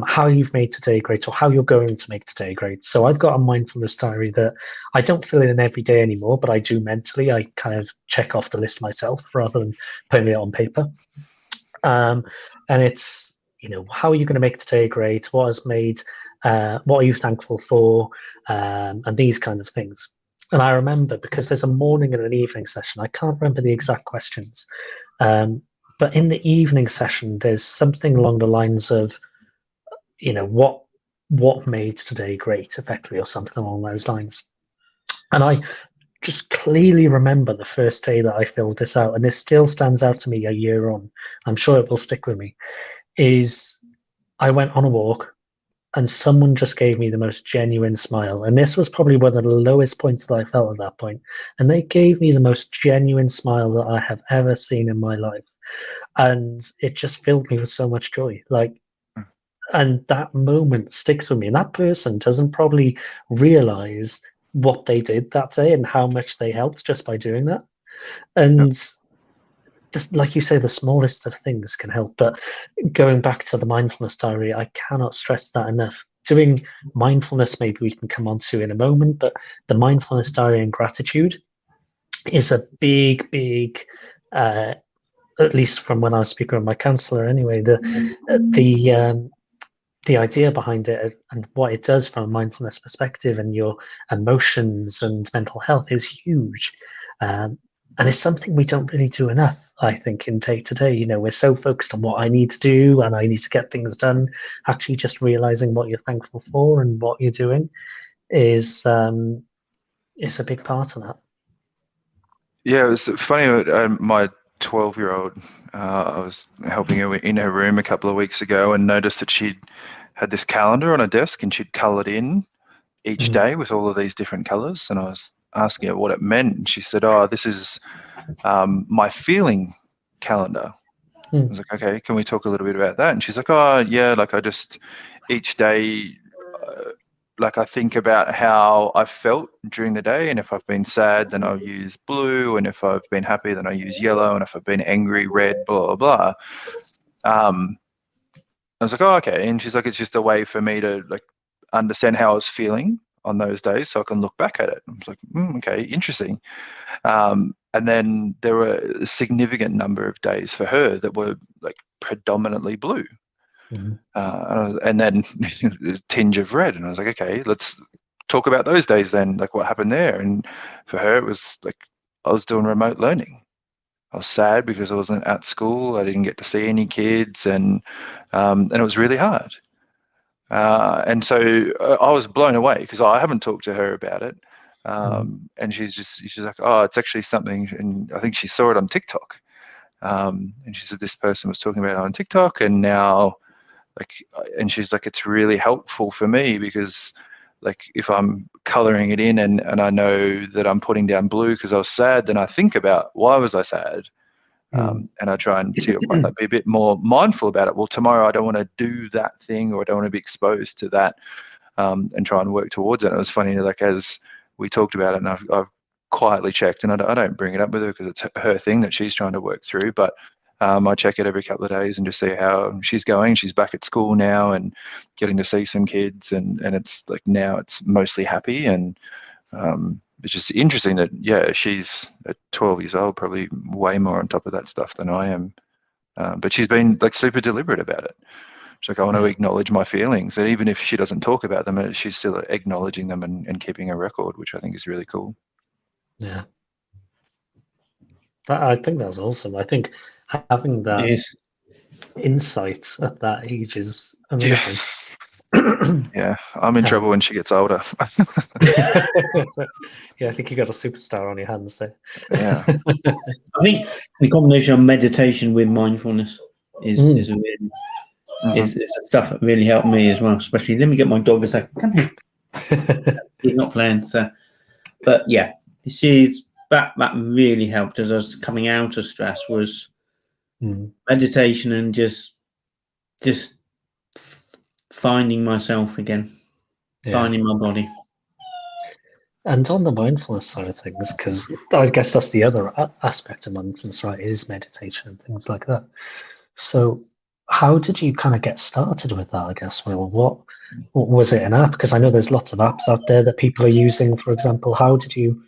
how you've made today great, or how you're going to make today great. So I've got a mindfulness diary that I don't fill in every day anymore, but I do mentally. I kind of check off the list myself rather than putting it on paper. And it's, how are you going to make today great? What has made, what are you thankful for? And these kind of things. And I remember, because there's a morning and an evening session, I can't remember the exact questions. But in the evening session, there's something along the lines of, what made today great, effectively, or something along those lines. And I just clearly remember the first day that I filled this out, and this still stands out to me a year on. I'm sure it will stick with me. Is I went on a walk and someone just gave me the most genuine smile. And this was probably one of the lowest points that I felt at that point. And they gave me the most genuine smile that I have ever seen in my life. And it just filled me with so much joy. And that moment sticks with me. And that person doesn't probably realize what they did that day and how much they helped just by doing that. And just like you say, the smallest of things can help. But going back to the mindfulness diary, I cannot stress that enough. Doing mindfulness, maybe we can come on to in a moment, but the mindfulness diary and gratitude is a big, at least from when I was speaking with my counselor anyway, the idea behind it and what it does from a mindfulness perspective and your emotions and mental health is huge. And it's something we don't really do enough, I think, in day to day. We're so focused on what I need to do and I need to get things done. Actually, just realizing what you're thankful for and what you're doing is a big part of that. Yeah, it was funny. My 12-year-old, I was helping her in her room a couple of weeks ago and noticed that she'd had this calendar on her desk and she'd coloured in each day with all of these different colours. And I was asking her what it meant. And she said, "Oh, this is my feeling calendar." I was like, "Okay, can we talk a little bit about that?" And she's like, "Oh, yeah, like I just each day, like I think about how I felt during the day, and if I've been sad, then I'll use blue, and if I've been happy, then I use yellow, and if I've been angry, red, blah, blah, blah." I was like, "Oh, okay." And she's like, "It's just a way for me to like understand how I was feeling on those days so I can look back at it." I was like, "Okay, interesting." And then there were a significant number of days for her that were like predominantly blue. And then a tinge of red. And I was like, "Okay, let's talk about those days then, like what happened there." And for her, it was like I was doing remote learning. I was sad because I wasn't at school. I didn't get to see any kids, and it was really hard. And so I was blown away because I haven't talked to her about it. And she's like, "Oh, it's actually something," and I think she saw it on TikTok. And she said this person was talking about it on TikTok, and now, and she's like, "It's really helpful for me because, like, if I'm coloring it in and I know that I'm putting down blue because I was sad, then I think about why was I sad, And I try and, to your point, like, be a bit more mindful about it. Well, tomorrow I don't want to do that thing, or I don't want to be exposed to that, and try and work towards it. And it was funny, like, as we talked about it, and I've quietly checked, and I don't bring it up with her because it's her thing that she's trying to work through, but I check it every couple of days and just see how she's going. She's back at school now and getting to see some kids, and it's like, now it's mostly happy. And it's just interesting that, yeah, she's at 12 years old, probably way more on top of that stuff than I am. But she's been like super deliberate about it. She's like, I want to acknowledge my feelings. And even if she doesn't talk about them, she's still acknowledging them and keeping a record, which I think is really cool. Yeah. I think that's awesome. I think having that insight at that age is amazing. Yeah, I'm in trouble when she gets older. Yeah, I think you got a superstar on your hands there. Yeah. I think the combination of meditation with mindfulness is really is stuff that really helped me as well. Especially, let me get my dog a second. Come here. He's not playing, so. But yeah, she's that really helped as I was coming out of stress, was meditation and just finding myself again, finding my body. And on the mindfulness side of things, because I guess that's the other aspect of mindfulness, right, is meditation and things like that. So how did you kind of get started with that, I guess, Will? What was it, an app? Because I know there's lots of apps out there that people are using, for example. How did you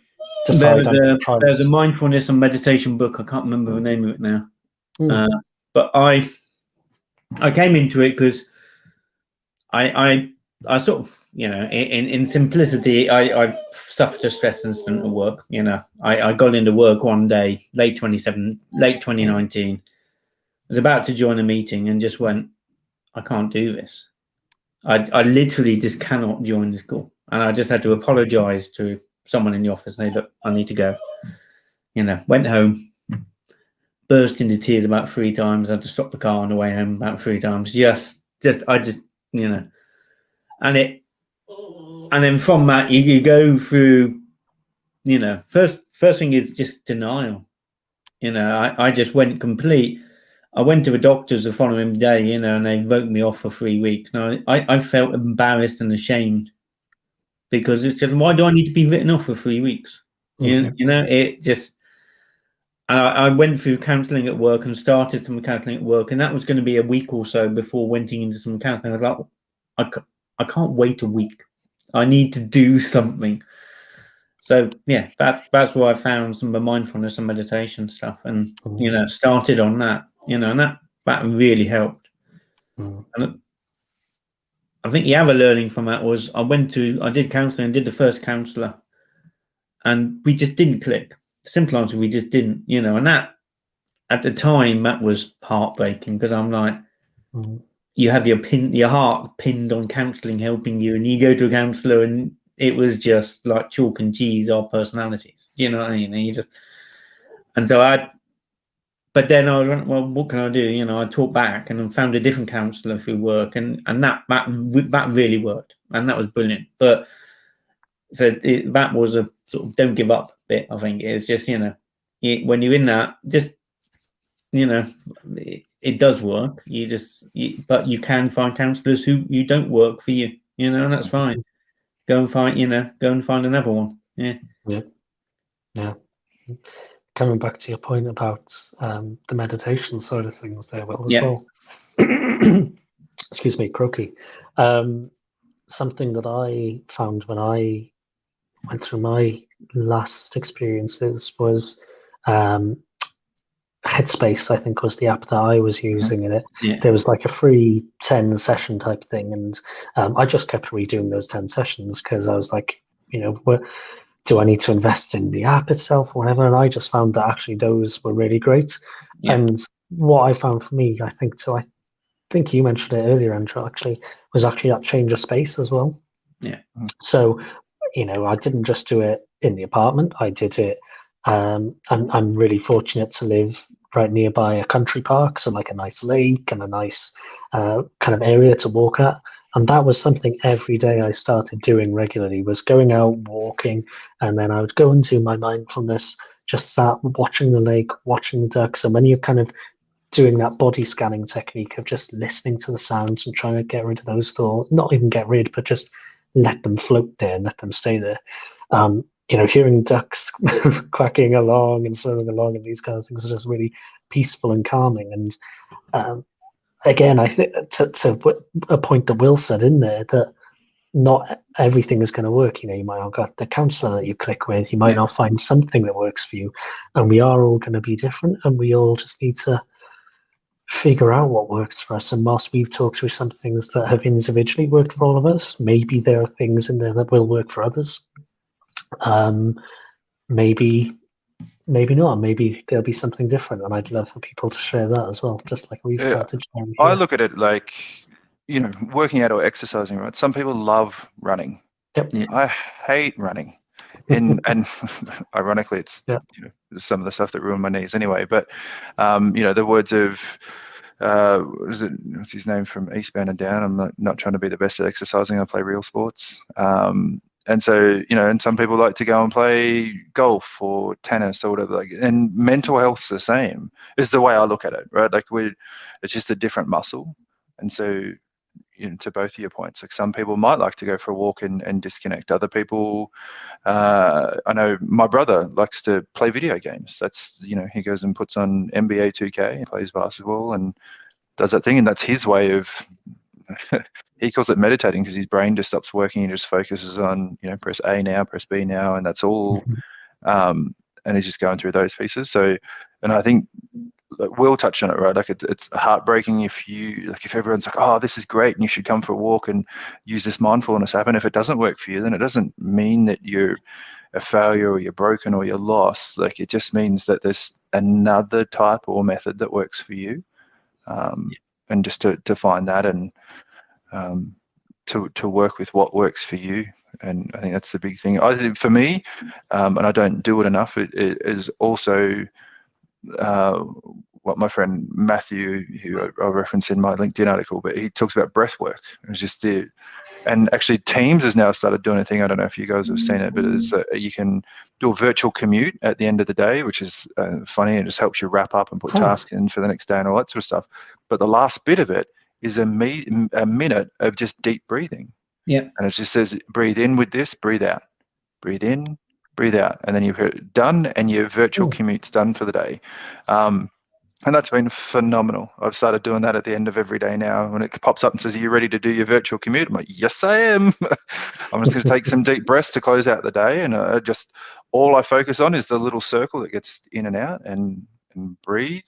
decide on trying? There's a mindfulness and meditation book. I can't remember the name of it now. But I came into it because I sort of, in simplicity, I suffered a stress incident at work. I got into work one day, late 2019. I was about to join a meeting and just went, I can't do this. I literally just cannot join this call. And I just had to apologize to someone in the office and say, look, I need to go. Went home, burst into tears about 3 times. I had to stop the car on the way home about 3 times. And then from that, you go through, first thing is just denial. I just went complete. I went to the doctors the following day, and they wrote me off for 3 weeks. Now, I felt embarrassed and ashamed because it's just, why do I need to be written off for 3 weeks? It just, I went through counselling at work and started some counselling at work, and that was going to be a week or so before went into some counselling. I was like, I can't wait a week. I need to do something. So yeah, that's where I found some of the mindfulness and meditation stuff, and started on that. And that really helped. And I think the other learning from that was I did counselling and did the first counsellor, and we just didn't click. Simple answer, we just didn't. And that at the time that was heartbreaking, because I'm like, you have your heart pinned on counselling helping you, and you go to a counsellor and it was just like chalk and cheese, our personalities. You know what I mean? But then I went, well, what can I do? I talked back and found a different counsellor through work, and that really worked, and that was brilliant. But so that was a sort of don't give up bit. I think it's just when you're in that, just it does work. But you can find counsellors who don't work for you, and that's fine. Go and find another one. Yeah. Coming back to your point about the meditation side of things there, Will, as well. Excuse me, croaky. Something that I found when I went through my last experiences was Headspace, I think, was the app that I was using in it. There was like a free 10 session type thing, and I just kept redoing those 10 sessions because I was like, do I need to invest in the app itself or whatever? And I just found that actually those were really great. And what I found for me, I think you mentioned it earlier, Andrew, was that change of space as well. So I didn't just do it in the apartment. I did it. I'm really fortunate to live right nearby a country park, so like a nice lake and a nice kind of area to walk at. And that was something every day I started doing regularly, was going out walking, and then I would go and do my mindfulness, just sat watching the lake, watching the ducks. And when you're kind of doing that body scanning technique of just listening to the sounds and trying to get rid of those thoughts, not even get rid, but just let them float there and let them stay there. Hearing ducks quacking along and swimming along and these kind of things are just really peaceful and calming. And again, I think to a point that Will said in there, that not everything is going to work. You might not got the counselor that you click with. You might not find something that works for you. And we are all going to be different, and we all just need to figure out what works for us. And whilst we've talked through some things that have individually worked for all of us, maybe there are things in there that will work for others. Maybe not. Maybe there'll be something different, and I'd love for people to share that as well, just like we've started sharing here. I look at it like, working out or exercising, right? Some people love running. Yep. Yeah. I hate running. And ironically, it's some of the stuff that ruined my knees anyway. But the words of what's his name from Eastbound and Down? I'm not trying to be the best at exercising. I play real sports. And so, and some people like to go and play golf or tennis or whatever. And mental health's the same, is the way I look at it, right? Like it's just a different muscle. And so, to both of your points, like some people might like to go for a walk and disconnect. Other people, I know my brother likes to play video games. That's, he goes and puts on NBA 2K and plays basketball and does that thing. And that's his way of, he calls it meditating, because his brain just stops working and just focuses on, press A now, press B now, and that's all. And he's just going through those pieces. So, and I think Will touched on it, right? Like it's heartbreaking if everyone's like, oh, this is great and you should come for a walk and use this mindfulness app. And if it doesn't work for you, then it doesn't mean that you're a failure or you're broken or you're lost. Like, it just means that there's another type or method that works for you. And just to find that and to work with what works for you. And I think that's the big thing. I think for me, and I don't do it enough, it is also what my friend Matthew, who I reference in my LinkedIn article, but he talks about breath work. It's just and actually Teams has now started doing a thing. I don't know if you guys have seen it, but you can do a virtual commute at the end of the day, which is funny. It just helps you wrap up and put tasks in for the next day and all that sort of stuff. But the last bit of it is a minute of just deep breathing. Yeah. And it just says, breathe in with this, breathe out. Breathe in, breathe out. And then you're done and your virtual commute's done for the day. And that's been phenomenal. I've started doing that at the end of every day now. When it pops up and says, are you ready to do your virtual commute? I'm like, yes, I am. I'm just going to take some deep breaths to close out the day. And all I focus on is the little circle that gets in and out, and breathe.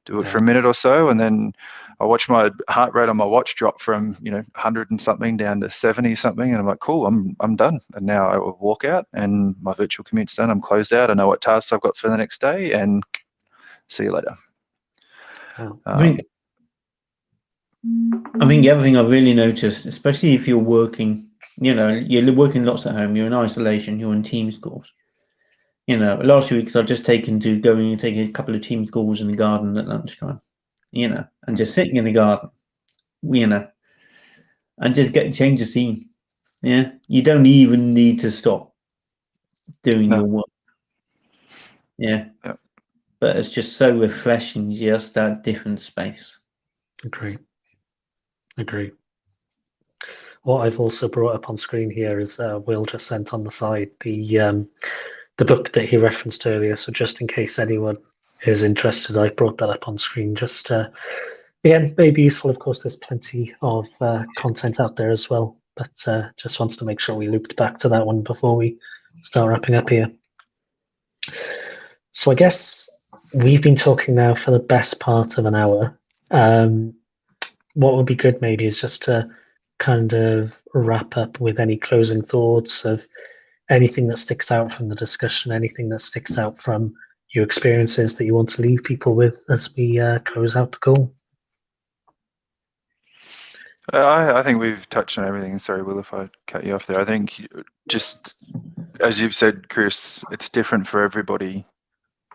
Do it for a minute or so, and then I watch my heart rate on my watch drop from 100 and something down to 70 something, and I'm like, cool, I'm done. And now I will walk out, and my virtual commute's done. I'm closed out. I know what tasks I've got for the next day, and see you later. I think the other thing I've really noticed, especially if you're working, you're working lots at home, you're in isolation, you're on Teams calls. Last few weeks I've just taken a couple of Teams calls in the garden at lunchtime, and just sitting in the garden, and just change the scene. Yeah, you don't even need to stop doing your work. Yeah. But it's just so refreshing, just that different space. Agree. What I've also brought up on screen here is Will just sent on the side the book that he referenced earlier. So just in case anyone is interested, I brought that up on screen. Just again, maybe useful. Of course, there's plenty of content out there as well, but just wants to make sure we looped back to that one before we start wrapping up here. So I guess we've been talking now for the best part of an hour. What would be good maybe is just to kind of wrap up with any closing thoughts of anything that sticks out from the discussion, anything that sticks out from your experiences that you want to leave people with as we close out the call. I think we've touched on everything. Sorry, Will, if I cut you off there. I think just, as you've said, Chris, it's different for everybody.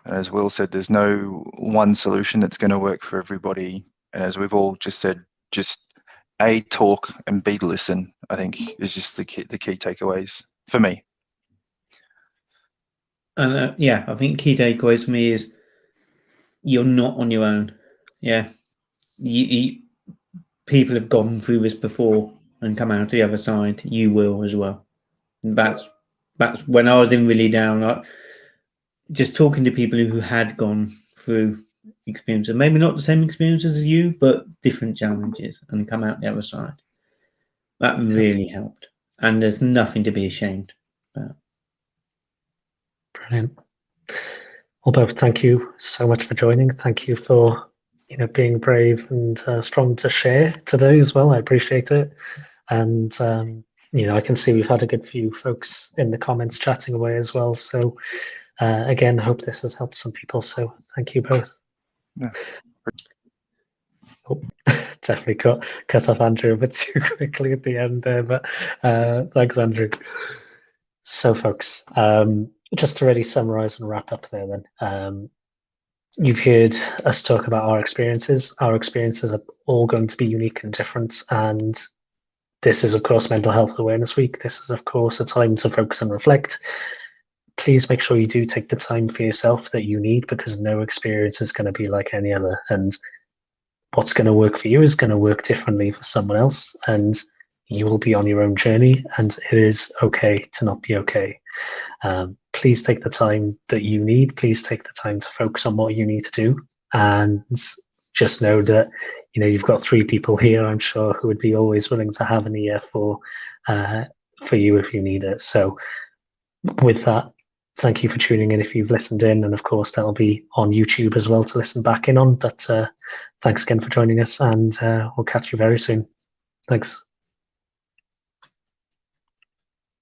And as Will said, there's no one solution that's going to work for everybody. And as we've all just said, just A, talk, and B, listen, I think is just the key takeaways for me. And yeah, I think key takeaways for me is you're not on your own. Yeah, people have gone through this before and come out the other side. You will as well. And that's when I was in really down. Just talking to people who had gone through experiences, maybe not the same experiences as you, but different challenges, and come out the other side. That really helped. And there's nothing to be ashamed about. Brilliant. Well, both, thank you so much for joining. Thank you for being brave and strong to share today as well. I appreciate it. And I can see we've had a good few folks in the comments chatting away as well. So again, hope this has helped some people. So thank you both. Yeah. Oh, definitely cut off Andrew a bit too quickly at the end there, but thanks, Andrew. So folks, just to really summarize and wrap up there then, you've heard us talk about our experiences. Our experiences are all going to be unique and different, and this is, of course, Mental Health Awareness Week. This is, of course, a time to focus and reflect. Please make sure you do take the time for yourself that you need, because no experience is going to be like any other, and what's going to work for you is going to work differently for someone else, and you will be on your own journey, and it is okay to not be okay. Please take the time that you need. Please take the time to focus on what you need to do, and just know that you've got 3 people here, I'm sure, who would be always willing to have an ear for you if you need it. So with that, thank you for tuning in if you've listened in, and of course that'll be on YouTube as well to listen back in on. But thanks again for joining us, and we'll catch you very soon. Thanks.